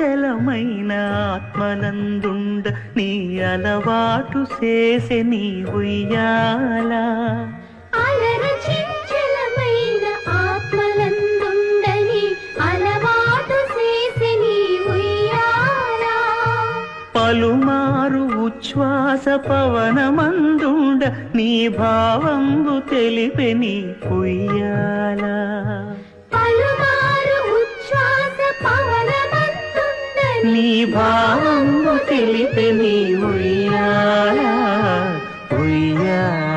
చంచలమైన ఆత్మనందుండ నీ అలవాటు చేసే నీ ఉయ్యాల అలర చంచలమైన ఆత్మలందుండని అలవాటు చేసే నీ ఉయ్యాల పలుమారు ఉచ్ఛ్వాస పవనమందుండ నీ భావంబు తెలిపే నీ ఉయ్యాల పలుమారు ఉచ్ఛ్వాస పవనమందుండని నీ భావంబు తెలిపే నీ ఉయ్యాల ఉయ్యాల